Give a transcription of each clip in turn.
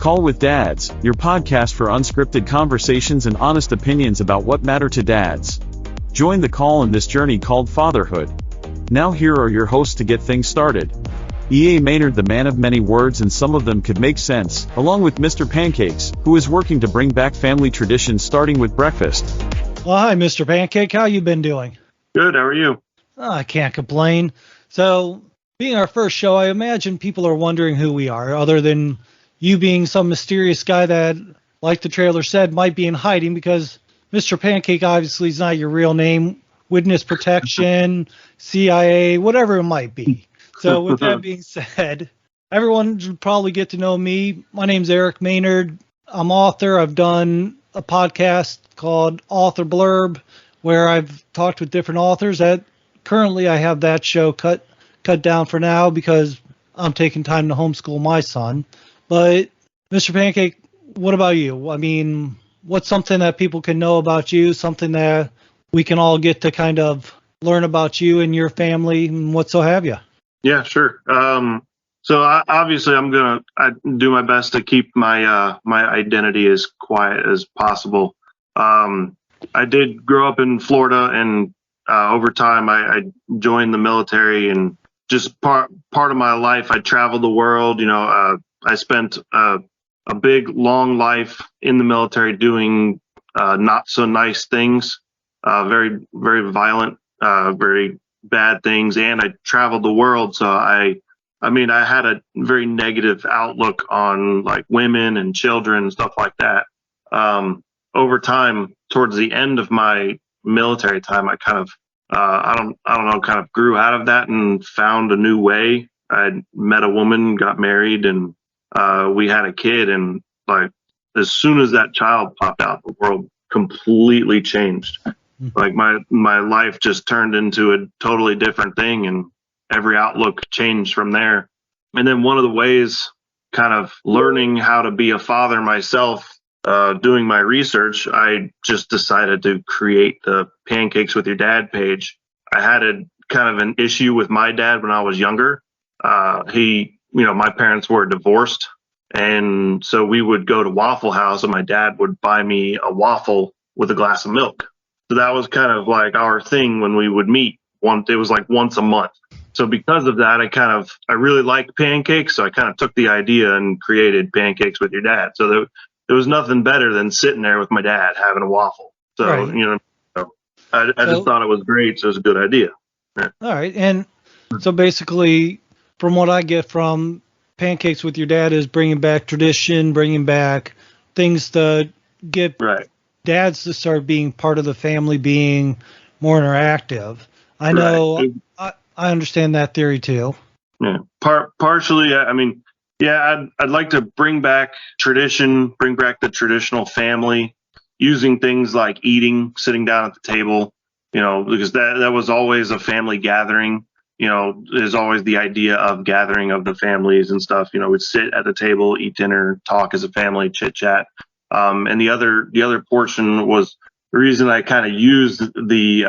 Call with Dads, your podcast for unscripted conversations and honest opinions about what matter to dads. Join the call in this journey called fatherhood. Now here are your hosts to get things started. Maynard, the man of many words, and some of them could make sense, along with Mr. Pancakes, who is working to bring back family traditions starting with breakfast. Well, hi, Mr. Pancake. How you been doing? Good. How are you? I can't complain. So, being our first show, I imagine people are wondering who we are, other than you being some mysterious guy that, like the trailer said, might be in hiding because Mr. Pancake obviously is not your real name, witness protection, CIA, whatever it might be. So with that being said, everyone should probably get to know me. My name's Eric Maynard. I'm author. I've done a podcast called Author Blurb where I've talked with different authors. Currently I have that show cut down for now because I'm taking time to homeschool my son. But Mr. Pancake, what about you? I mean, what's something that people can know about you, something that we can all get to kind of learn about you and your family and what so have you? Yeah, sure. Obviously I do my best to keep my identity as quiet as possible. I did grow up in Florida, and over time I joined the military, and just part of my life I traveled the world. I spent a big long life in the military doing not so nice things, very very violent, very bad things, and I traveled the world. So I had a very negative outlook on like women and children and stuff like that. Over time, towards the end of my military time, I kind of kind of grew out of that and found a new way. I met a woman, got married, and we had a kid. And like as soon as that child popped out, the world completely changed. Like my life just turned into a totally different thing, and every outlook changed from there. And then one of the ways, kind of learning how to be a father myself, doing my research, I just decided to create the Pancakes with Your Dad page. I had a kind of an issue with my dad when I was younger. My parents were divorced, and so we would go to Waffle House, and my dad would buy me a waffle with a glass of milk. So that was kind of like our thing when we would meet. It was like once a month. So because of that, I really liked pancakes. So I kind of took the idea and created Pancakes with Your Dad. So there was nothing better than sitting there with my dad having a waffle. So, right. I just thought it was great. So it was a good idea. Yeah. All right. And so basically, from what I get from Pancakes with Your Dad is bringing back tradition, bringing back things to get dads to start being part of the family, being more interactive. I know. Right. I understand that theory too. Yeah, partially. I'd like to bring back tradition, bring back the traditional family, using things like eating, sitting down at the table. Because that was always a family gathering. There's always the idea of gathering of the families and stuff. We'd sit at the table, eat dinner, talk as a family, chit chat. And the other portion was the reason I kind of used the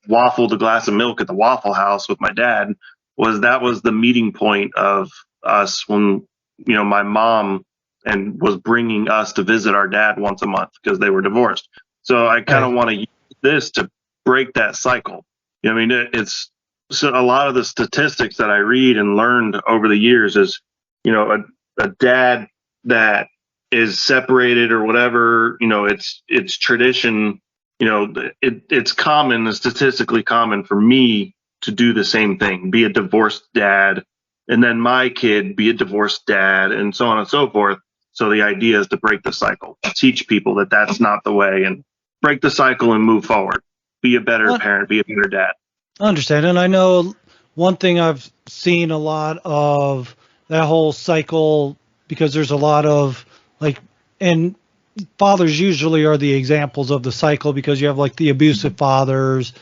waffle, the glass of milk at the Waffle House with my dad, was the meeting point of us when, my mom was bringing us to visit our dad once a month because they were divorced. So I kind of want to use this to break that cycle. It's so a lot of the statistics that I read and learned over the years is, a dad that is separated or whatever, it's tradition. It's common, it's statistically common for me to do the same thing, be a divorced dad, and then my kid be a divorced dad, and so on and so forth. So the idea is to break the cycle, teach people that that's not the way, and break the cycle and move forward. Be a better parent, be a better dad. I understand. And I know one thing I've seen a lot of that whole cycle, because there's a lot of and fathers usually are the examples of the cycle because you have like the abusive fathers,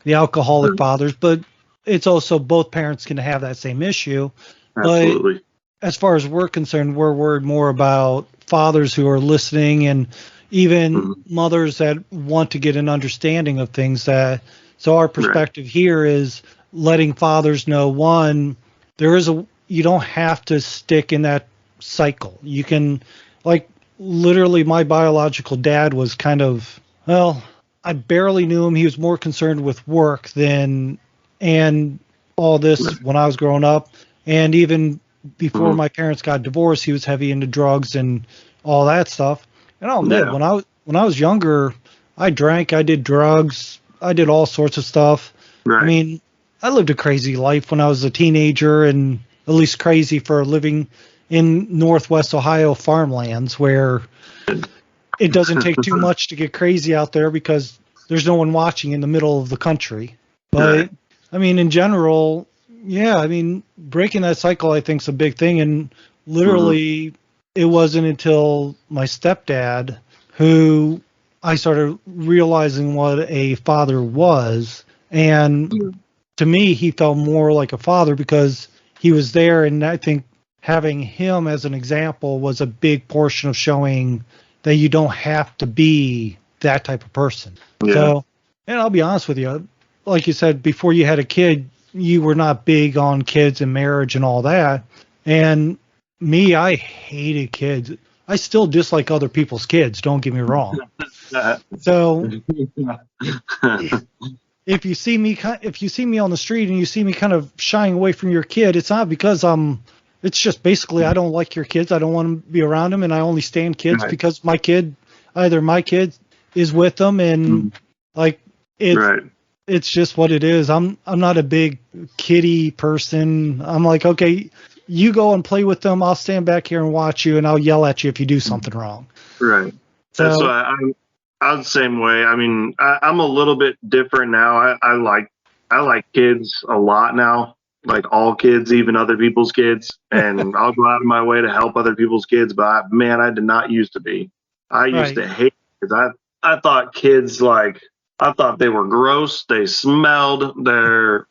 the alcoholic fathers, but it's also both parents can have that same issue. Absolutely. But as far as we're concerned, we're worried more about fathers who are listening and even mothers that want to get an understanding of things. So our perspective here is letting fathers know, one, you don't have to stick in that cycle. You can, like, literally my biological dad was kind of, well, I barely knew him. He was more concerned with work and all this when I was growing up. And even before my parents got divorced, he was heavy into drugs and all that stuff. And I'll admit, when I was younger, I drank, I did drugs, I did all sorts of stuff. Right. I mean, I lived a crazy life when I was a teenager, and at least crazy for living in Northwest Ohio farmlands where it doesn't take too much to get crazy out there because there's no one watching in the middle of the country. But, Right. I mean, in general, yeah, I mean, breaking that cycle, I think, is a big thing. And literally, it wasn't until my stepdad who I started realizing what a father was. And to me, he felt more like a father because he was there. And I think having him as an example was a big portion of showing that you don't have to be that type of person. Yeah. So, and I'll be honest with you, like you said, before you had a kid, you were not big on kids and marriage and all that. And me, I hated kids. I still dislike other people's kids, don't get me wrong. So if you see me on the street and you see me kind of shying away from your kid, it's not because it's just basically I don't like your kids. I don't want to be around them, and I only stand kids because either my kid is with them, and like it's just what it is. I'm not a big kiddie person. I'm like, okay, you go and play with them. I'll stand back here and watch you, and I'll yell at you if you do something wrong. Right. So, That's why I'm the same way. I mean, I'm a little bit different now. I like kids a lot now, like all kids, even other people's kids, and I'll go out of my way to help other people's kids. But I did not used to be. I used to hate kids. I thought kids I thought they were gross. They smelled. They're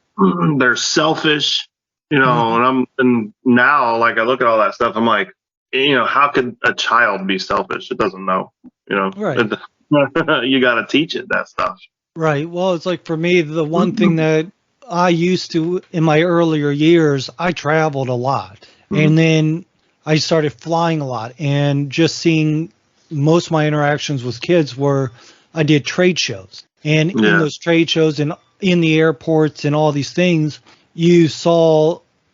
selfish, and now like I look at all that stuff. I'm like, how could a child be selfish? It doesn't know, Right. You got to teach it that stuff. Right. Well, it's like for me, the one thing that I used to in my earlier years, I traveled a lot. And then I started flying a lot, and just seeing most of my interactions with kids were I did trade shows. And in those trade shows and in the airports and all these things, you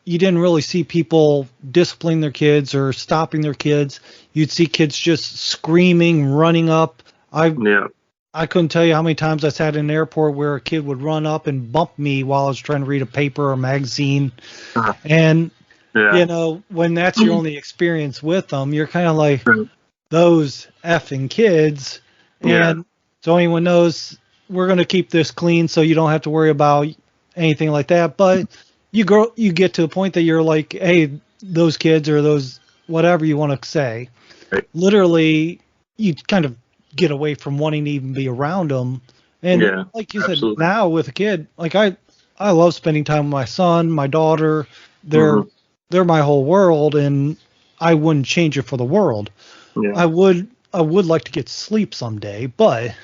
didn't really see people disciplining their kids or stopping their kids. You'd see kids just screaming, running up. I couldn't tell you how many times I sat in an airport where a kid would run up and bump me while I was trying to read a paper or a magazine. And, when that's your only experience with them, you're kind of like those effing kids. And so anyone knows we're going to keep this clean so you don't have to worry about anything like that. But you get to a point that you're like, hey, those kids or those whatever you want to say, literally you kind of get away from wanting to even be around them. And like you said, now with a kid, like I love spending time with my son, my daughter. They're my whole world, and I wouldn't change it for the world. I would like to get sleep someday, but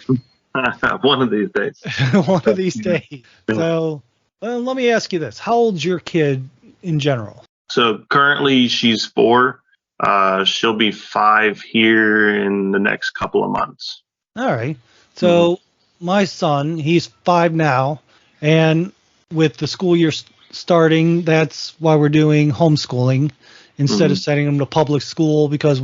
one of these days. One of these days. So let me ask you this: how old's your kid in general? So currently she's 4. She'll be 5 here in the next couple of months. All right. So my son, he's 5 now, and with the school year starting, that's why we're doing homeschooling instead of sending him to public school because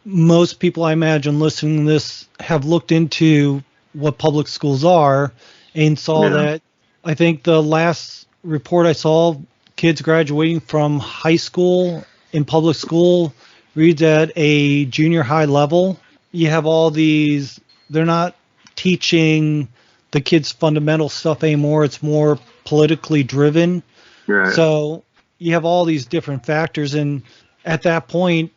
most people I imagine listening to this have looked into what public schools are and saw that I think the last report I saw, kids graduating from high school in public school reads at a junior high level. You have all these, they're not teaching the kids fundamental stuff anymore. It's more politically driven. Right. So you have all these different factors. And at that point,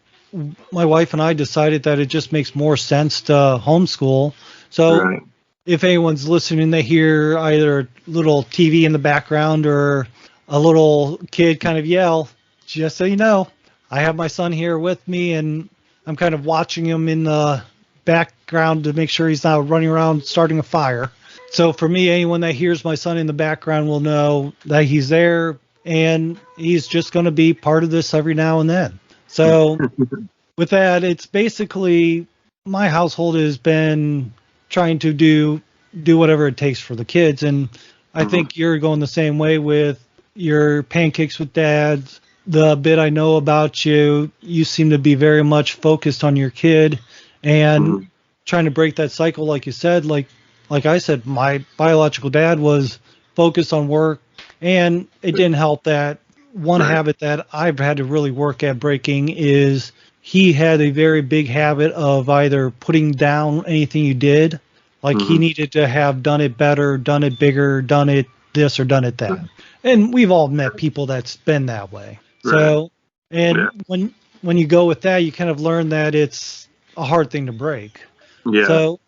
my wife and I decided that it just makes more sense to homeschool. So if anyone's listening, they hear either a little TV in the background or a little kid kind of yell, just so you know, I have my son here with me and I'm kind of watching him in the background to make sure he's not running around starting a fire. So for me, anyone that hears my son in the background will know that he's there and he's just going to be part of this every now and then. So with that, it's basically my household has been trying to do whatever it takes for the kids, and I think you're going the same way with your pancakes with dads. The bit I know about you, you seem to be very much focused on your kid and trying to break that cycle, like you said. Like I said, my biological dad was focused on work, and it didn't help that one habit that I've had to really work at breaking is he had a very big habit of either putting down anything you did, like he needed to have done it better, done it bigger, done it this or done it that. And we've all met people that's been that way. So, and when you go with that, you kind of learn that it's a hard thing to break. So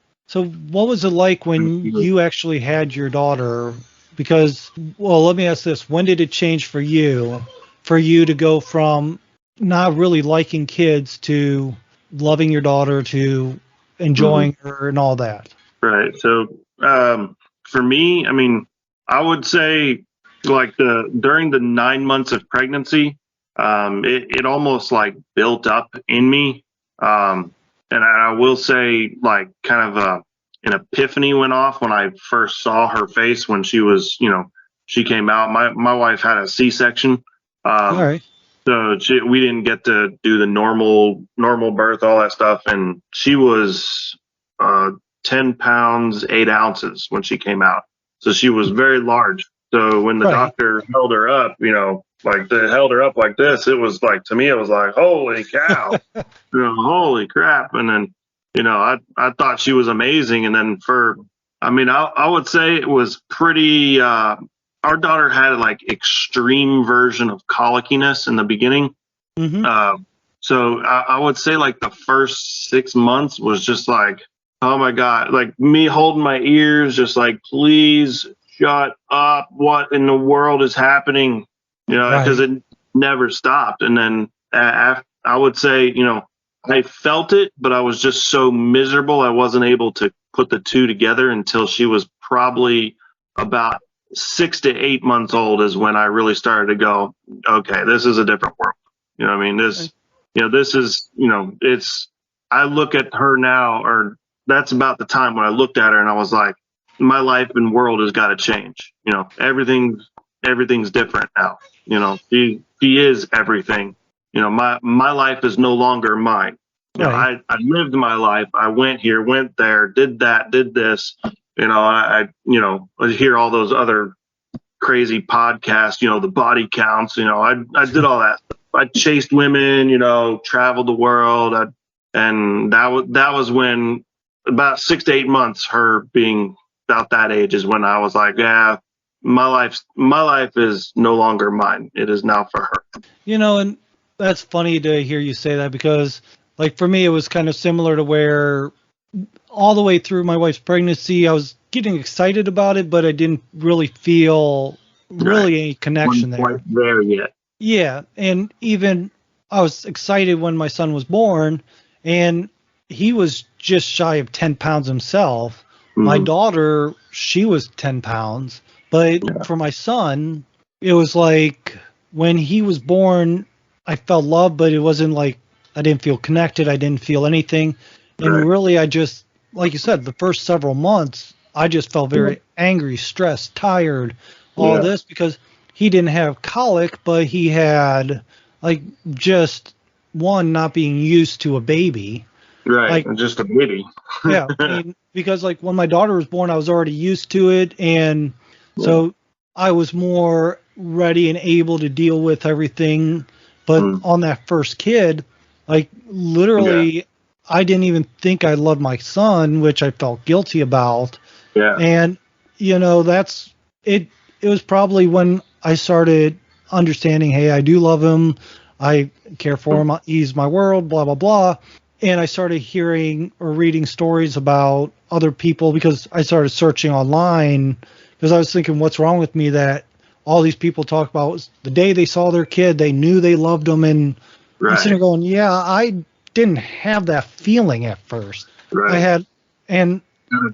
what was it like when you actually had your daughter? Because, well, let me ask this. When did it change for you to go from not really liking kids to loving your daughter to enjoying her and all that? Right. So for me, I mean, I would say like during the 9 months of pregnancy, it almost like built up in me. And I will say like kind of an epiphany went off when I first saw her face when she was, she came out. My wife had a C-section. All right. So we didn't get to do the normal birth, all that stuff. And she was 10 pounds, 8 ounces when she came out. So she was very large. So when the doctor held her up, like they held her up like this, it was like, to me, it was like, holy cow, holy crap. And then, I thought she was amazing. And then I would say it was pretty, our daughter had like extreme version of colickiness in the beginning. So I would say like the first 6 months was just like, oh my God, like me holding my ears, just like, please shut up. What in the world is happening? Because it never stopped. And then I would say, I felt it, but I was just so miserable. I wasn't able to put the two together until she was probably about 6 to 8 months old is when I really started to go, okay, this is a different world. You know what I mean? This is, I look at her now, or that's about the time when I looked at her and I was like, my life and world has got to change. Everything's different now. She is everything. My life is no longer mine. I lived my life. I went here, went there, did that, did this. I hear all those other crazy podcasts, the body counts, I did all that. I chased women, traveled the world. And that was when about 6 to 8 months, her being about that age is when I was like, yeah, my life is no longer mine. It is now for her. And that's funny to hear you say that because like for me, it was kind of similar to where all the way through my wife's pregnancy, I was getting excited about it, but I didn't really feel any connection there. Quite there yet. Yeah. And even I was excited when my son was born and he was just shy of 10 pounds himself. My daughter, she was 10 pounds. But for my son, it was like when he was born, I felt love, but it wasn't like I didn't feel connected. I didn't feel anything. And really, I just, like you said, the first several months, I just felt very angry, stressed, tired, all this because he didn't have colic, but he had like just one not being used to a baby. Right, like, just a baby. Yeah, because like when my daughter was born, I was already used to it, and so I was more ready and able to deal with everything. But on that first kid, like literally, I didn't even think I loved my son, which I felt guilty about. Yeah, and that's it. It was probably when I started understanding, hey, I do love him, I care for him, he's my world, blah blah blah. And I started hearing or reading stories about other people because I started searching online because I was thinking, what's wrong with me that all these people talk about was the day they saw their kid, they knew they loved them. And I'm sitting there going, yeah, I didn't have that feeling at first. I had, and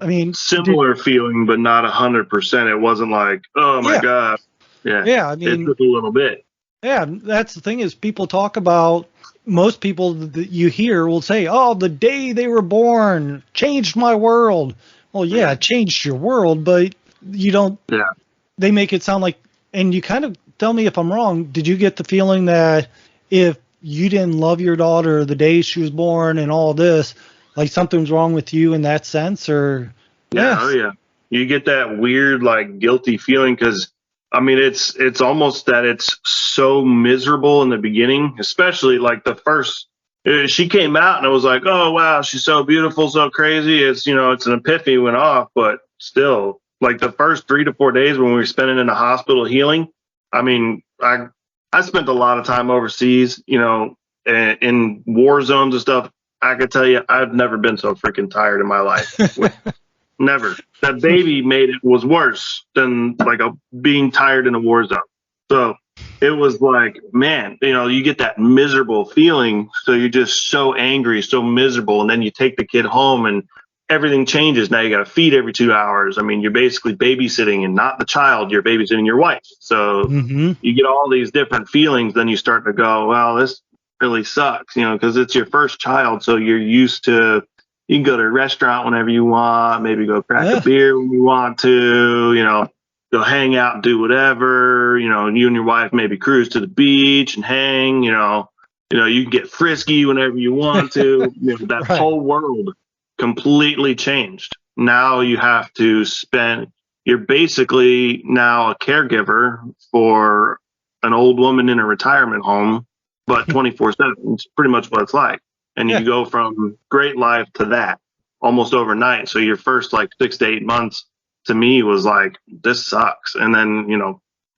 I mean, similar feeling, but not 100%. It wasn't like, oh my God. Yeah. Yeah, I It mean, took a little bit. yeah, that's the thing is people talk about, most people that you hear will say, oh, the day they were born changed my world. Well, yeah, it changed your world, but you don't, Yeah. they make it sound like, and you kind of tell me if I'm wrong, did you get the feeling that if you didn't love your daughter the day she was born and all this, like something's wrong with you in that sense? Or, Yeah. Oh yes. yeah. You get that weird, like, guilty feeling because, I mean, it's almost that it's so miserable in the beginning, especially like the first. She came out and it was like, oh wow, she's so beautiful, so crazy. It's it's an epiphany went off, but still, like the first 3 to 4 days when we were spending in the hospital healing. I mean, I spent a lot of time overseas, in war zones and stuff. I could tell you, I've never been so freaking tired in my life. Never. That baby made it was worse than like being tired in a war zone. So it was like, man, you get that miserable feeling. So you're just so angry, so miserable. And then you take the kid home and everything changes. Now you got to feed every 2 hours. I mean, you're basically babysitting and not the child, you're babysitting your wife. So you get all these different feelings. Then you start to go, well, this really sucks, because it's your first child. So you're used to, you can go to a restaurant whenever you want, maybe go crack a beer when you want to, go hang out and do whatever, and you and your wife maybe cruise to the beach and hang, you can get frisky whenever you want to. That Right. whole world completely changed. Now you have to you're basically now a caregiver for an old woman in a retirement home, but 24/7. It's pretty much what it's like. And Yeah. you go from great life to that almost overnight. So your first like 6 to 8 months to me was like, this sucks. And then,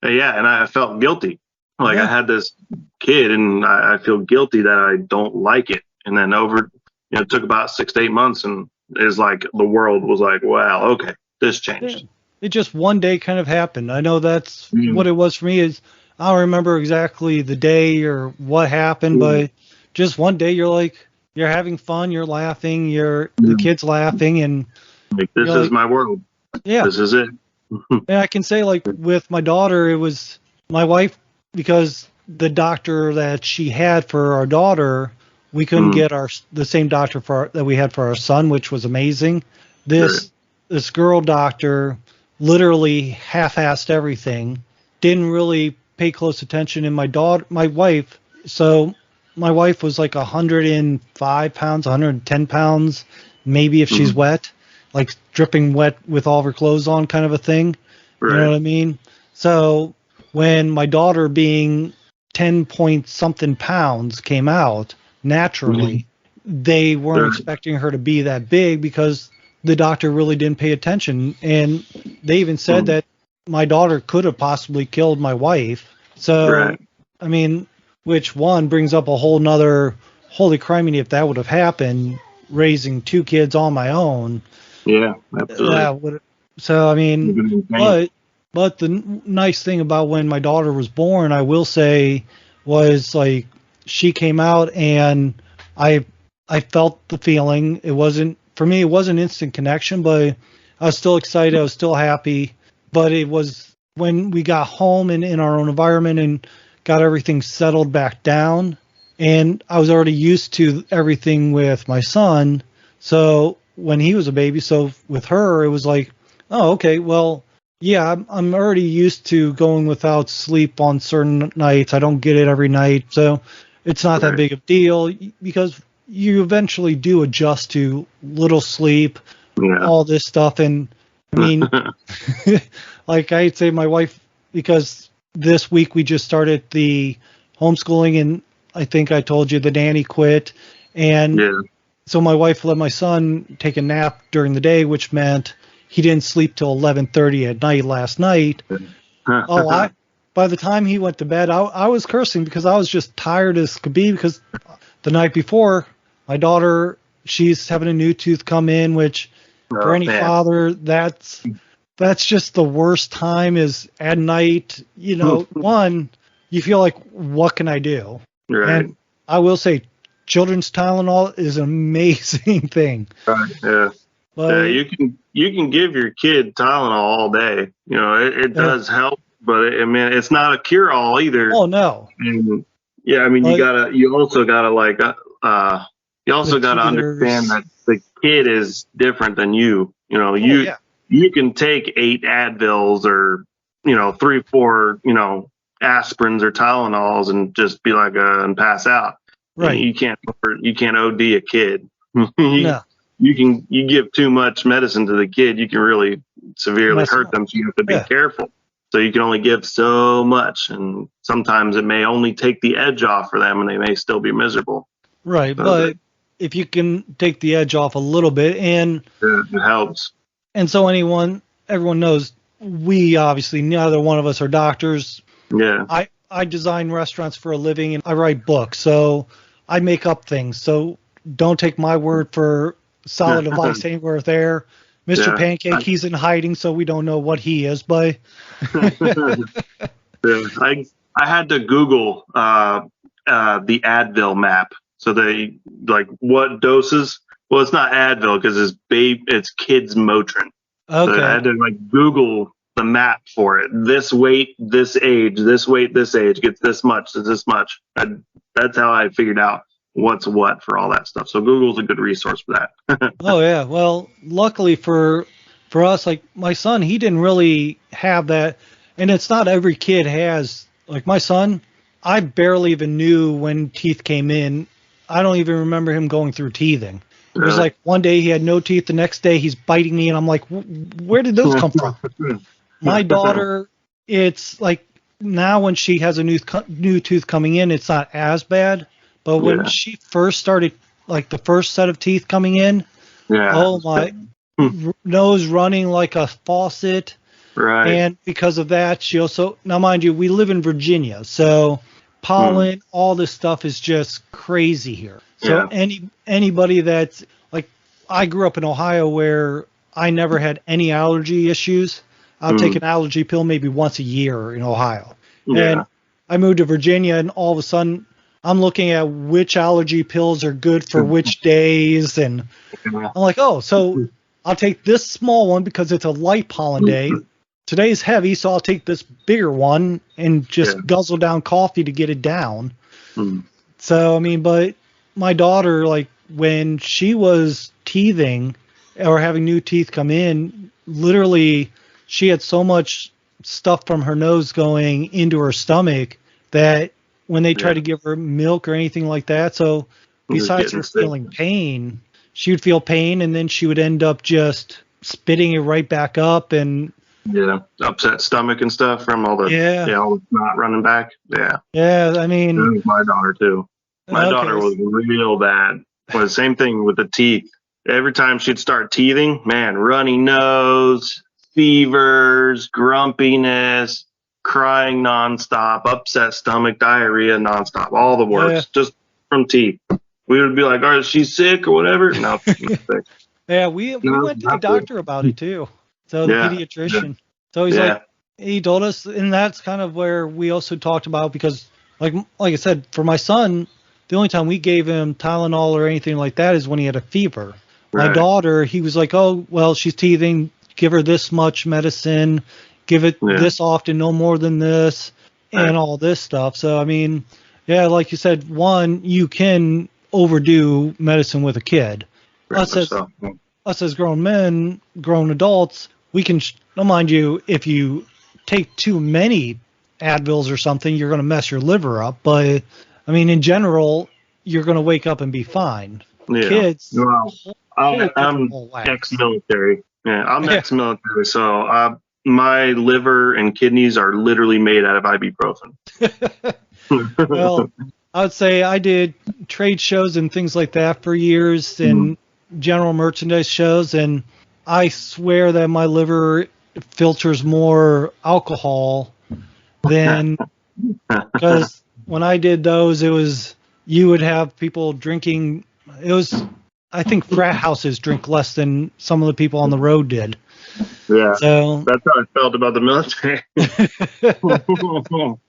and I felt guilty. Like I had this kid and I feel guilty that I don't like it. And then it took about 6 to 8 months and it's like the world was like, wow, okay, this changed. It just one day kind of happened. I know that's what it was for me. Is I don't remember exactly the day or what happened, but just one day you're having fun, you're laughing, the kid's laughing, and like, this is my world. Yeah, this is it. And I can say like with my daughter, it was my wife, because the doctor that she had for our daughter, we couldn't get the same doctor that we had for our son, which was amazing. This girl doctor literally half-assed everything, didn't really pay close attention. And my wife, so my wife was like 105 pounds, 110 pounds, maybe if she's wet, like dripping wet with all of her clothes on, kind of a thing. Right. You know what I mean? So when my daughter, being 10 point something pounds, came out naturally, they weren't expecting her to be that big because the doctor really didn't pay attention. And they even said that my daughter could have possibly killed my wife. So, I mean, which one brings up a whole nother, holy criminy, if that would have happened, raising 2 kids on my own. Yeah, absolutely. So, I mean, but the nice thing about when my daughter was born, I will say, was like she came out and I felt the feeling. It wasn't, for me, it wasn't instant connection, but I was still excited. I was still happy. But it was when we got home and in our own environment and got everything settled back down. And I was already used to everything with my son. So when he was a baby, so with her, it was like, oh, okay, well, yeah, I'm already used to going without sleep on certain nights. I don't get it every night. So it's not that big of a deal, because you eventually do adjust to little sleep, all this stuff. And I mean, like I'd say my wife, because this week we just started the homeschooling, and I think I told you the nanny quit. And so my wife let my son take a nap during the day, which meant he didn't sleep till 11:30 at night last night. By the time he went to bed, I was cursing because I was just tired as could be, because the night before, my daughter, she's having a new tooth come in, which for any father, that's just the worst time, is at night. One, you feel like, what can I do? Right. And I will say, children's Tylenol is an amazing thing. Yeah. But you can give your kid Tylenol all day. It does help, but I mean, it's not a cure-all either. Oh no. And, yeah, I mean, you also gotta understand that the kid is different than you. You know, you can take 8 Advils or 3, 4, aspirins or Tylenols and just be like and pass out. Right. You can't OD a kid. No. You give too much medicine to the kid, you can really severely hurt them. So you have to be careful. So you can only give so much, and sometimes it may only take the edge off for them, and they may still be miserable. Right, but if you can take the edge off a little bit, and it helps. And so everyone knows we obviously neither one of us are doctors. Yeah. I design restaurants for a living, and I write books, so I make up things. So don't take my word for solid advice anywhere there. Mr. Pancake, he's in hiding, so we don't know what he is, but I had to Google the Advil map. So they what doses? Well, it's not Advil because it's kids Motrin. Okay. So I had to Google the map for it. This weight, this age, this weight, this age gets this much, this much. That's how I figured out what's what for all that stuff. So Google's a good resource for that. Oh yeah. Well, luckily for us, my son, he didn't really have that, and it's not every kid has. Like my son, I barely even knew when teeth came in. I don't even remember him going through teething. It was like one day he had no teeth, the next day he's biting me, and I'm like, where did those come from? My daughter, it's like now when she has a new tooth coming in, it's not as bad. But when she first started, the first set of teeth coming in, oh my, nose running like a faucet. Right. And because of that, she also, now mind you, we live in Virginia, so pollen, all this stuff is just crazy here. So anybody that's I grew up in Ohio where I never had any allergy issues. I'll take an allergy pill maybe once a year in Ohio. Yeah. And I moved to Virginia, and all of a sudden I'm looking at which allergy pills are good for which days. And I'm like, oh, so I'll take this small one because it's a light pollen day. Today's heavy, so I'll take this bigger one and just guzzle down coffee to get it down. So, I mean, but my daughter, when she was teething or having new teeth come in, literally she had so much stuff from her nose going into her stomach that when they tried to give her milk or anything like that, so besides her feeling pain, she would feel pain, and then she would end up just spitting it right back up, and upset stomach and stuff from all the all the snot running back. I mean, that was my daughter too. My daughter was real bad. Well, the same thing with the teeth. Every time she'd start teething, man, runny nose, fevers, grumpiness, crying nonstop, upset stomach, diarrhea nonstop, all the works, just from teeth. We would be like, "Oh, is she sick or whatever?" No, she's not sick. Yeah, we went to the doctor about it too. So the pediatrician. So he's he told us, and that's kind of where we also talked about, because like I said, for my son, the only time we gave him Tylenol or anything like that is when he had a fever. Right. My daughter, he was like, oh, well, she's teething, give her this much medicine, give it this often, no more than this, and all this stuff. So, I mean, like you said, one, you can overdo medicine with a kid. Us as grown men, grown adults, we can, mind you, if you take too many Advils or something, you're going to mess your liver up. But, I mean, in general, you're going to wake up and be fine. Yeah. Kids, well, I'm ex-military. Yeah, I'm ex-military, so my liver and kidneys are literally made out of ibuprofen. Well, I would say I did trade shows and things like that for years, and general merchandise shows, and I swear that my liver filters more alcohol than, because when I did those, you would have people drinking. It was, I think frat houses drink less than some of the people on the road did. Yeah, so that's how I felt about the military. The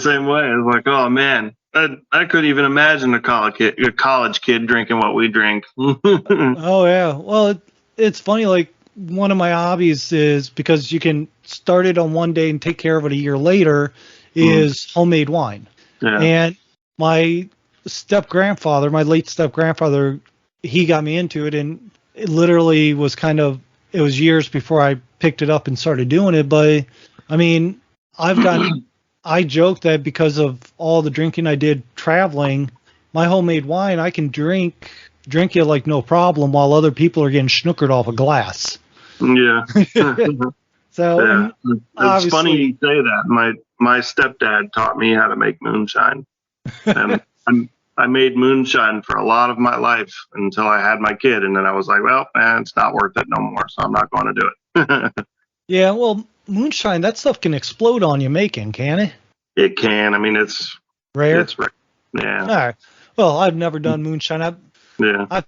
same way. It's like, oh man, I couldn't even imagine a college kid drinking what we drink. Oh yeah, well, it's funny. Like one of my hobbies is, because you can started on one day and take care of it a year later is homemade wine. Yeah. And my my late step grandfather, he got me into it, and it literally was it was years before I picked it up and started doing it. But I mean, I joke that because of all the drinking I did traveling, my homemade wine, I can drink it like no problem, while other people are getting snookered off a glass. Yeah. So yeah. It's funny you say that. My stepdad taught me how to make moonshine. And I made moonshine for a lot of my life until I had my kid, and then I was like, well, man, it's not worth it no more, so I'm not going to do it. Yeah, well, moonshine, that stuff can explode on you making, can it? It can. I mean, it's rare. It's rare. Yeah. All right. Well, I've never done moonshine. I've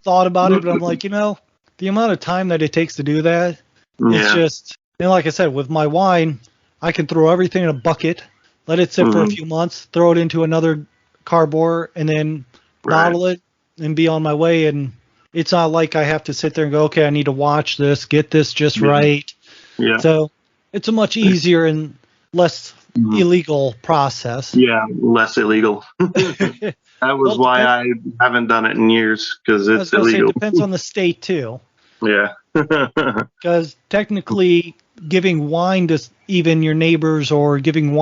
thought about it, but I'm like, the amount of time that it takes to do that, it's just, like I said, with my wine, I can throw everything in a bucket, let it sit for a few months, throw it into another carboy, and then bottle it and be on my way. And it's not like I have to sit there and go, okay, I need to watch this, get this just right. Yeah. So it's a much easier and less illegal process. Yeah, less illegal. That was why I haven't done it in years, because it's illegal. It depends on the state too. Yeah. Because technically, giving wine to even your neighbors or giving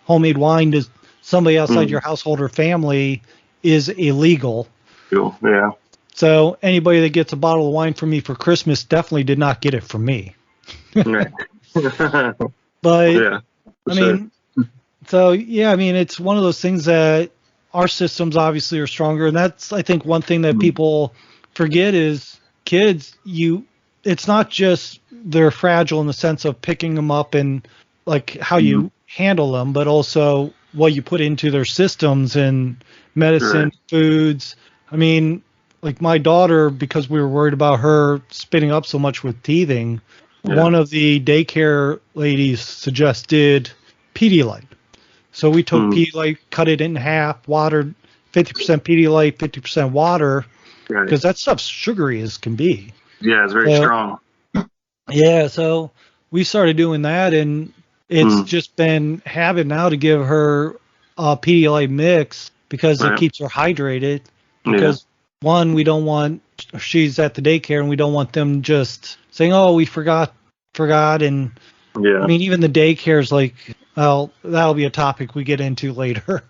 homemade wine to somebody outside your household or family is illegal. Cool. Yeah. So anybody that gets a bottle of wine from me for Christmas definitely did not get it from me. But yeah, I mean, it's one of those things that our systems obviously are stronger, and that's, I think, one thing that people forget is kids. It's not just they're fragile in the sense of picking them up and like how you handle them, but also what you put into their systems and medicine, foods. I mean, like my daughter, because we were worried about her spitting up so much with teething, one of the daycare ladies suggested Pedialyte. So we took Pedialyte, cut it in half, watered 50% Pedialyte, 50% water, because that stuff's sugary as can be. Yeah, it's very strong. Yeah, so we started doing that, and it's just been habit now to give her a Pedialyte mix because it keeps her hydrated. Because one, we don't want, she's at the daycare, and we don't want them just saying, "Oh, we forgot," and I mean, even the daycare's like, well, that'll be a topic we get into later.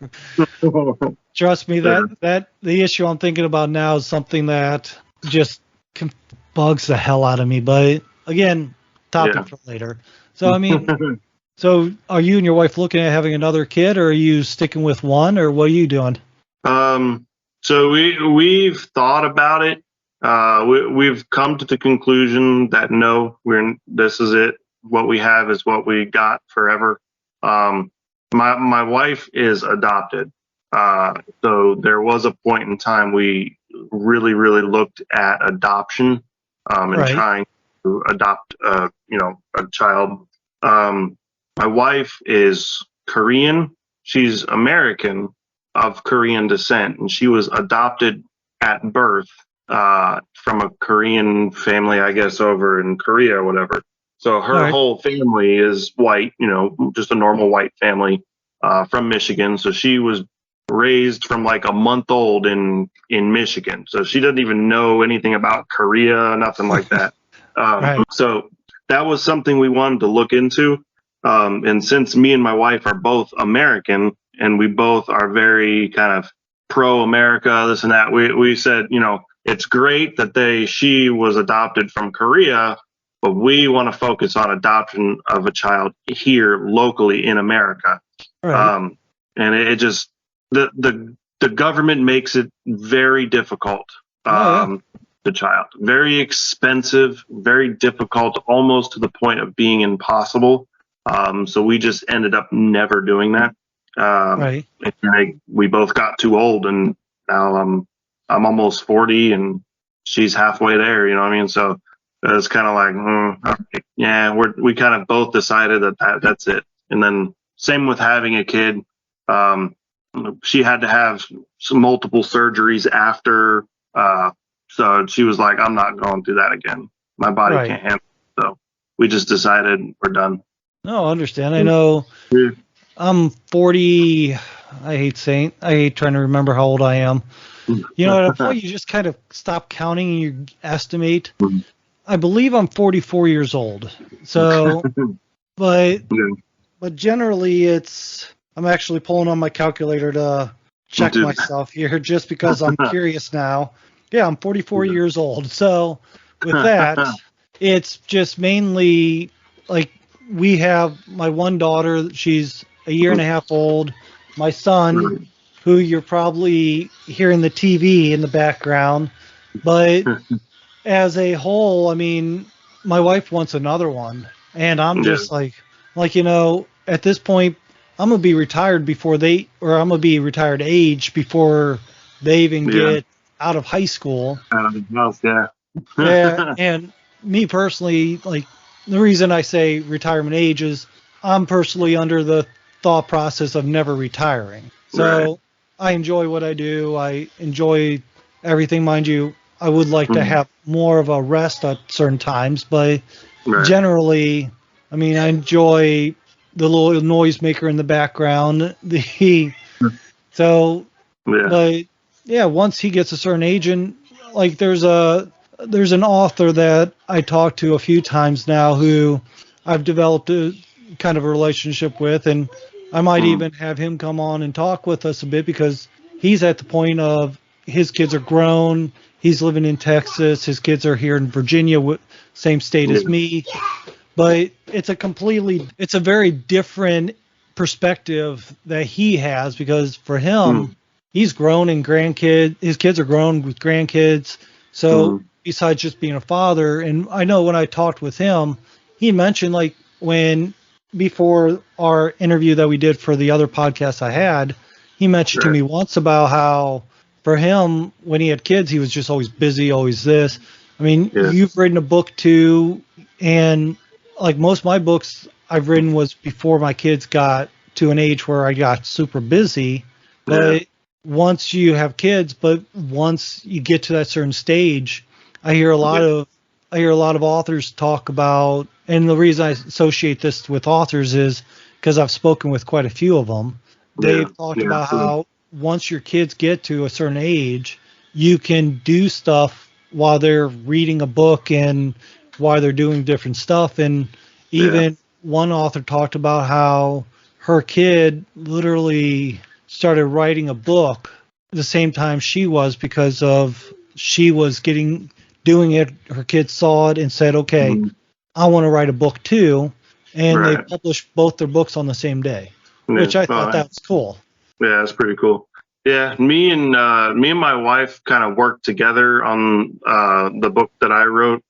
Trust me, that the issue I'm thinking about now is something that just bugs the hell out of me. But again, topic for later. So I mean, so are you and your wife looking at having another kid, or are you sticking with one, or what are you doing? So we've thought about it. We've come to the conclusion that no, this is it. What we have is what we got forever. My wife is adopted. So there was a point in time we really, really looked at adoption, and trying to adopt, a child. My wife is Korean. She's American of Korean descent, and she was adopted at birth, from a Korean family, I guess, over in Korea or whatever. So her whole family is white, just a normal white family, from Michigan. So she was raised from like a month old in Michigan. So she doesn't even know anything about Korea, nothing like that. So that was something we wanted to look into. And since me and my wife are both American and we both are very kind of pro-America, this and that, we said, it's great that she was adopted from Korea, but we want to focus on adoption of a child here locally in America. And it just, the government makes it very difficult. The child, very expensive, very difficult, almost to the point of being impossible. So we just ended up never doing that. We both got too old, and now I'm almost 40 and she's halfway there, you know what I mean? So it's kind of like, we kind of both decided that's it. And then same with having a kid. She had to have some multiple surgeries after, so she was like, I'm not going through that again. My body can't handle it. So we just decided we're done. No, I understand. I know Yeah. I'm 40. I hate trying to remember how old I am. You know, at a point you just kind of stop counting and you estimate. I believe I'm 44 years old. So, but generally I'm actually pulling on my calculator to check Dude. myself here just because I'm curious now. Yeah, I'm 44 years old. So, with that, it's just mainly like we have my one daughter, she's a year and a half old. My son, who you're probably hearing the TV in the background, but as a whole, I mean, my wife wants another one, and I'm Yeah. just like at this point, I'm gonna be retired I'm gonna be retired age before they even Yeah. get out of high school. Out of the house, yeah. And me personally, like the reason I say retirement age is I'm personally under the thought process of never retiring. Right. So I enjoy what I do. I enjoy everything, mind you. I would like to have more of a rest at certain times, but Right. generally, I mean, I enjoy the little noise maker in the background. So, Yeah. but yeah, once he gets a certain age, and like there's an author that I talked to a few times now who I've developed a kind of a relationship with, and I might even have him come on and talk with us a bit because he's at the point of his kids are grown. He's living in Texas. His kids are here in Virginia, same state as me. But it's a very different perspective that he has because for him, he's grown and his kids are grown with grandkids. So besides just being a father, and I know when I talked with him, he mentioned like before our interview that we did for the other podcast I had, he mentioned to me once about how for him, when he had kids, he was just always busy, always this. I mean, you've written a book too, and like most of my books I've written was before my kids got to an age where I got super busy. But once you have kids, but once you get to that certain stage, I hear a lot of authors talk about, and the reason I associate this with authors is because I've spoken with quite a few of them. They've talked about how once your kids get to a certain age, you can do stuff while they're reading a book and while they're doing different stuff. And even one author talked about how her kid literally started writing a book the same time she was because of she was doing it. Her kids saw it and said, okay, I want to write a book too. And they published both their books on the same day, which I thought that was cool. Yeah, that's pretty cool. Yeah, me and my wife kind of worked together on the book that I wrote.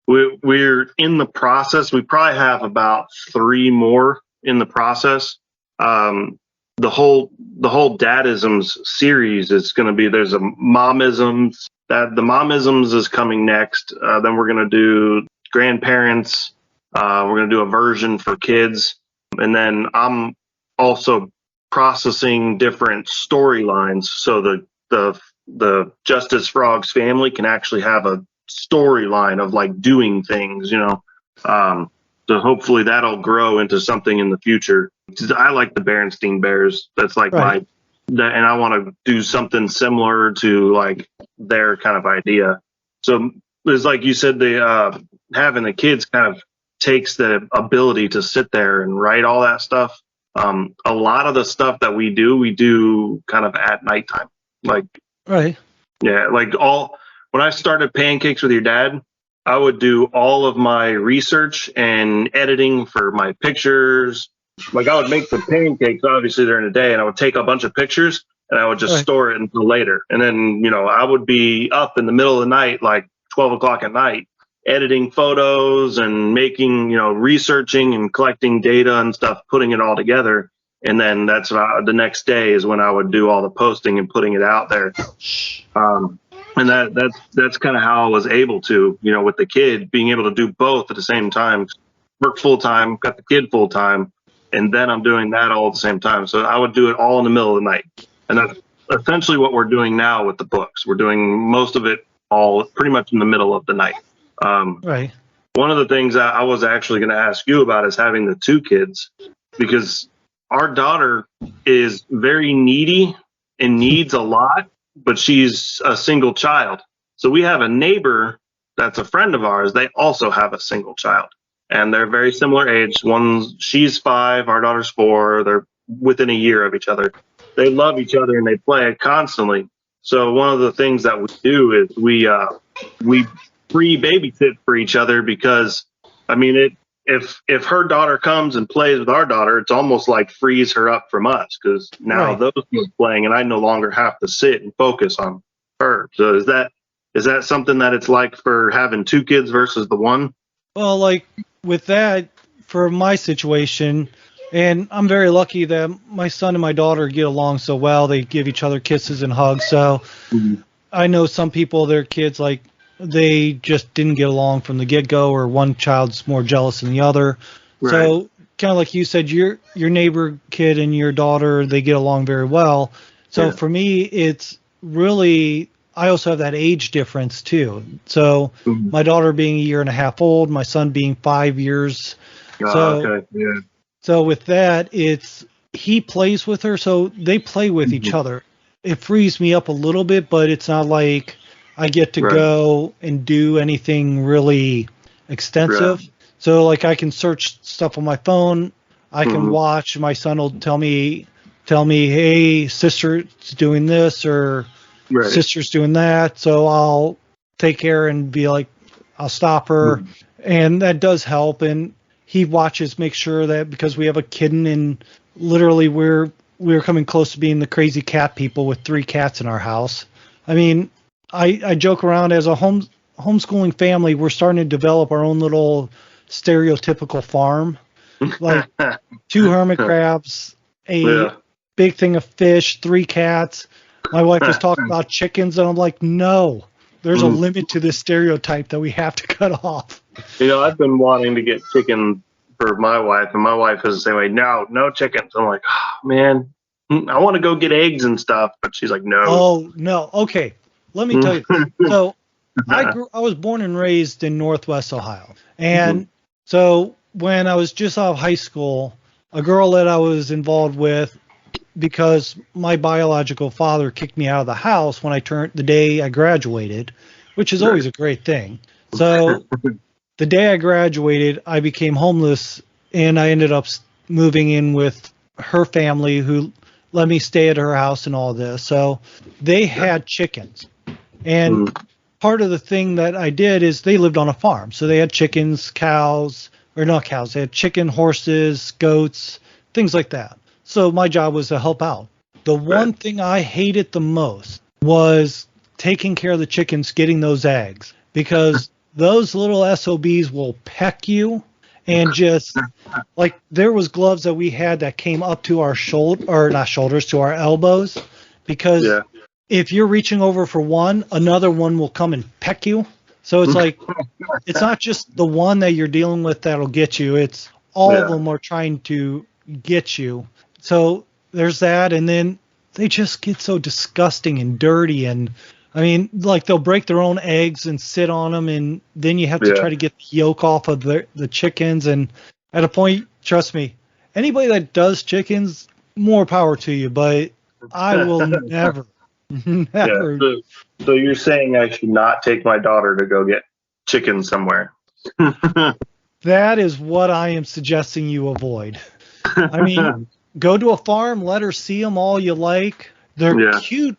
We're in the process. We probably have about 3 more in the process. The whole Dadisms series is going to be, there's a Momisms, that the Momisms is coming next. Then we're going to do grandparents. We're going to do a version for kids, and then I'm also processing different storylines so the Justice Frog's family can actually have a storyline of like doing things, so hopefully that'll grow into something in the future. I like the Berenstein Bears. That's like and I want to do something similar to like their kind of idea. So it's like you said, having the kids kind of takes the ability to sit there and write all that stuff. A lot of the stuff that we do kind of at nighttime. Like, when I started Pancakes with Your Dad, I would do all of my research and editing for my pictures. Like I would make the pancakes obviously during the day, and I would take a bunch of pictures and I would just store it until later. And then, I would be up in the middle of the night, like 12 o'clock at night, editing photos and making, researching and collecting data and stuff, putting it all together. And then that's the next day is when I would do all the posting and putting it out there. And that's kind of how I was able to, with the kid, being able to do both at the same time, work full time, got the kid full time, and then I'm doing that all at the same time. So I would do it all in the middle of the night. And that's essentially what we're doing now with the books. We're doing most of it all pretty much in the middle of the night. one of the things I was actually going to ask you about is having the 2 kids, because our daughter is very needy and needs a lot, but she's a single child. So we have a neighbor that's a friend of ours. They also have a single child, and they're very similar age. She's 5, our daughter's 4. They're within a year of each other. They love each other and they play constantly. So one of the things that we do is we free babysit for each other, because I mean, if her daughter comes and plays with our daughter, it's almost like frees her up from us, because now Right. those two are playing and I no longer have to sit and focus on her. So is that something that it's like for having 2 kids versus the 1? Well, like with that, for my situation, and I'm very lucky that my son and my daughter get along so well. They give each other kisses and hugs. So I know some people, their kids, like, they just didn't get along from the get-go, or one child's more jealous than the other. Right. So kind of like you said, your neighbor kid and your daughter, they get along very well. So for me, it's really, I also have that age difference too. So my daughter being a year and a half old, my son being 5 years. Okay. Yeah. So with that, it's, he plays with her, so they play with each other. It frees me up a little bit, but it's not like I get to go and do anything really extensive. Right. So like I can search stuff on my phone. I can watch. My son will tell me, hey, sister's doing this, or sister's doing that. So I'll take care and be like, I'll stop her. And that does help. And he watches, make sure that, because we have a kitten, and literally we're coming close to being the crazy cat people with 3 cats in our house. I mean, I joke around, as a homeschooling family, we're starting to develop our own little stereotypical farm, like 2 hermit crabs, a big thing of fish, 3 cats. My wife was talking about chickens, and I'm like, no, there's a limit to this stereotype that we have to cut off. I've been wanting to get chicken for my wife, and my wife is the same way. No chickens. I'm like, oh, man, I want to go get eggs and stuff, but she's like, no. Oh, no. Okay. Let me tell you. So I was born and raised in Northwest Ohio. And so when I was just out of high school, a girl that I was involved with, because my biological father kicked me out of the house when the day I graduated, which is always a great thing. So the day I graduated, I became homeless, and I ended up moving in with her family, who let me stay at her house and all this. So they had chickens. And part of the thing that I did is, they lived on a farm. So they had chickens, cows, or not cows. They had chicken, horses, goats, things like that. So my job was to help out. The one thing I hated the most was taking care of the chickens, getting those eggs, because those little SOBs will peck you, and just like, there was gloves that we had that came up to our to our elbows, because if you're reaching over for one, another one will come and peck you. So it's like, it's not just the one that you're dealing with that'll get you. It's all of them are trying to get you. So there's that. And then they just get so disgusting and dirty. And I mean, like, they'll break their own eggs and sit on them. And then you have to try to get the yolk off of the chickens. And at a point, trust me, anybody that does chickens, more power to you. But I will never. So you're saying I should not take my daughter to go get chicken somewhere? That is what I am suggesting you avoid. I mean, go to a farm, let her see them all you like. They're cute.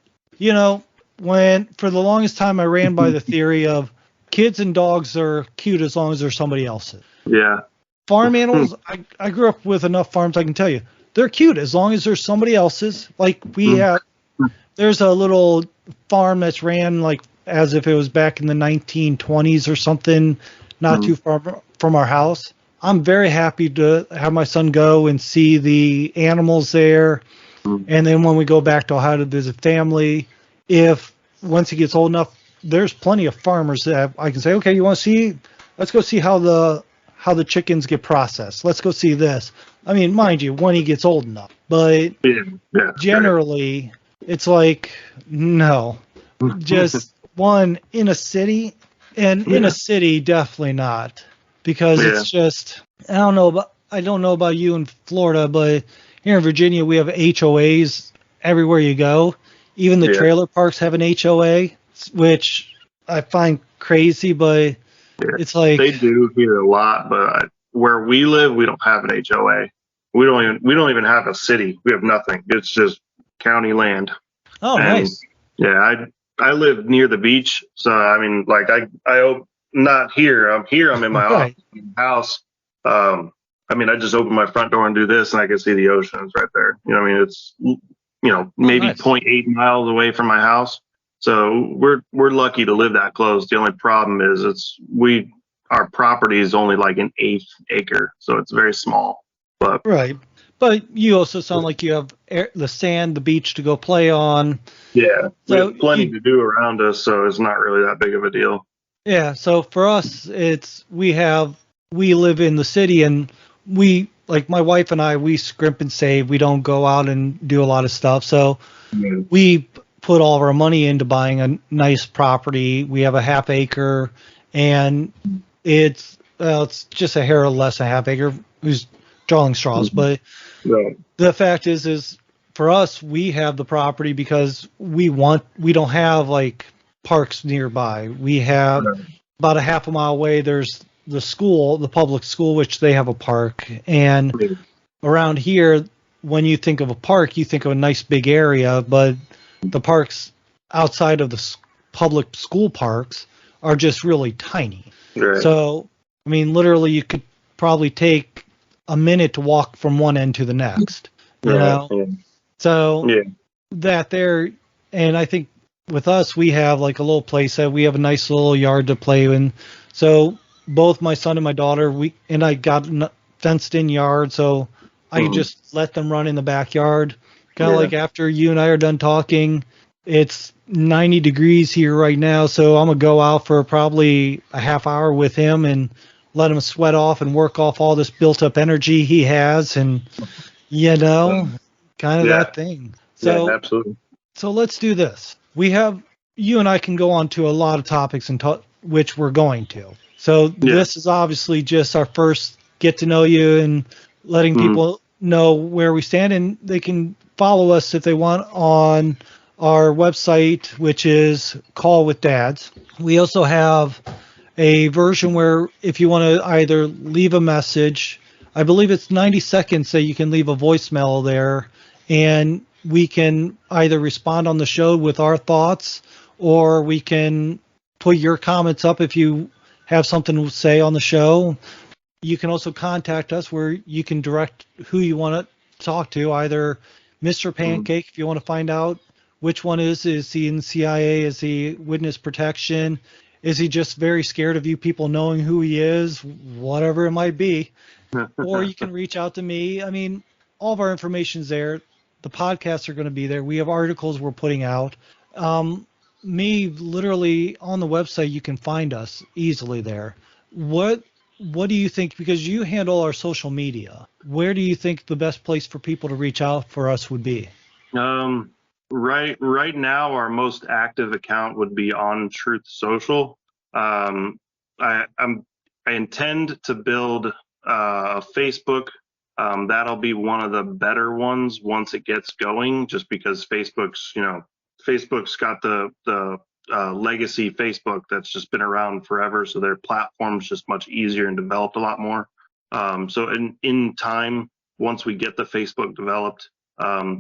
When for the longest time I ran by the theory of kids and dogs are cute as long as they're somebody else's. Yeah. Farm animals, I grew up with enough farms, I can tell you, they're cute as long as they're somebody else's. Like, we have, there's a little farm that's ran like as if it was back in the 1920s or something, not too far from our house. I'm very happy to have my son go and see the animals there. And then when we go back to Ohio to visit family, once he gets old enough, there's plenty of farmers that I can say, okay, you want to see? Let's go see how the chickens get processed. Let's go see this. I mean, mind you, when he gets old enough. But generally, it's like, no. Just one in a city, and in a city, definitely not. because it's just, I don't know about you in Florida, but here in Virginia we have HOAs everywhere you go. Even the trailer parks have an HOA, which I find crazy, but it's like they do here a lot, but where we live, we don't have an HOA. We don't even have a city. We have nothing. It's just county land. Oh, and, nice. Yeah, I live near the beach, so I mean, like I not here. I'm here. I'm in my house. I mean, I just open my front door and do this, and I can see the ocean. It's right there. You know, I mean, it's maybe nice. 0.8 miles away from my house. So we're lucky to live that close. The only problem is our property is only like an 1/8 acre, so it's very small. But right. But you also sound like you have the sand, the beach to go play on. Yeah, we have plenty to do around us, so it's not really that big of a deal. Yeah, so for us, we live in the city, and we, like my wife and I, we scrimp and save. We don't go out and do a lot of stuff. So we put all of our money into buying a nice property. We have a 1/2 acre, and it's just a hair less a 1/2 acre. Who's drawing straws, but the fact is for us, we have the property because we don't have like parks nearby. We have about a 1/2 mile away. There's the public school, which they have a park. And around here, when you think of a park, you think of a nice big area, but the parks outside of the public school parks are just really tiny. Right. So, I mean, literally you could probably take a minute to walk from one end to the next, you know? Yeah. So that there, and I think with us, we have like a little place that we have a nice little yard to play in. So both my son and my daughter, I got a fenced in yard, so I can just let them run in the backyard. Kind of like after you and I are done talking, it's 90 degrees here right now, so I'm going to go out for probably a 1/2 hour with him and let him sweat off and work off all this built up energy he has, and kind of that thing. So absolutely. So let's do this. You and I can go on to a lot of topics which we're going to. So this is obviously just our first get to know you and letting people know where we stand, and they can follow us if they want on our website, which is Call with Dads. We also have a version where if you want to either leave a message, I believe it's 90 seconds that you can leave a voicemail there, and we can either respond on the show with our thoughts, or we can put your comments up if you have something to say on the show. You can also contact us where you can direct who you want to talk to, either Mr. Pancake, if you want to find out which one is he in CIA, is he witness protection, is he just very scared of you people knowing who he is, whatever it might be. Or you can reach out to me. I mean, all of our information's there. The podcasts are going to be there. We have articles we're putting out. Me, literally on the website, you can find us easily there. What do you think? Because you handle our social media, where do you think the best place for people to reach out for us would be? Right now, our most active account would be on Truth Social. I intend to build Facebook. That'll be one of the better ones once it gets going, just because Facebook's got the legacy Facebook that's just been around forever, so their platform's just much easier and developed a lot more. So in time, once we get the Facebook developed,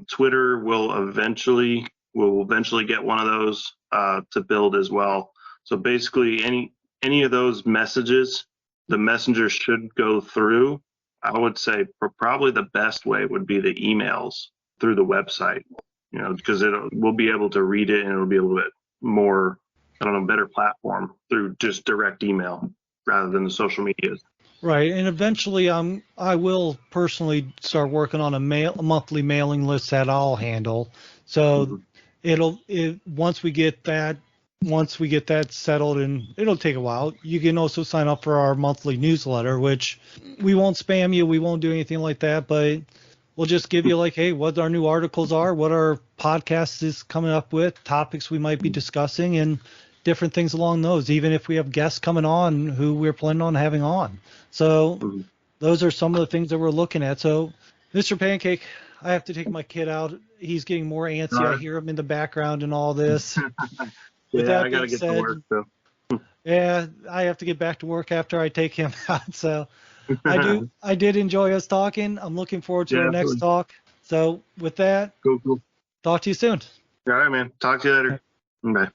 Twitter will eventually get one of those to build as well. So basically, any of those messages, the messenger should go through. I would say probably the best way would be the emails through the website, because we'll be able to read it, and it'll be a little bit more, better platform through just direct email rather than the social medias. Right, and eventually I will personally start working on a monthly mailing list that I'll handle. So once we get that settled, and it'll take a while. You can also sign up for our monthly newsletter, which we won't spam you, we won't do anything like that, but we'll just give you like, hey, what our new articles are, what our podcast is coming up with, topics we might be discussing, and different things along those, even if we have guests coming on who we're planning on having on. So those are some of the things that we're looking at. So, Mr. Pancake, I have to take my kid out. He's getting more antsy. All right. I hear him in the background and all this. With Yeah, that I gotta being get to work. So. yeah, I have to get back to work after I take him out. So I did enjoy us talking. I'm looking forward to our next talk. So with that, Cool. talk to you soon. All right, man. Talk to you later. Bye.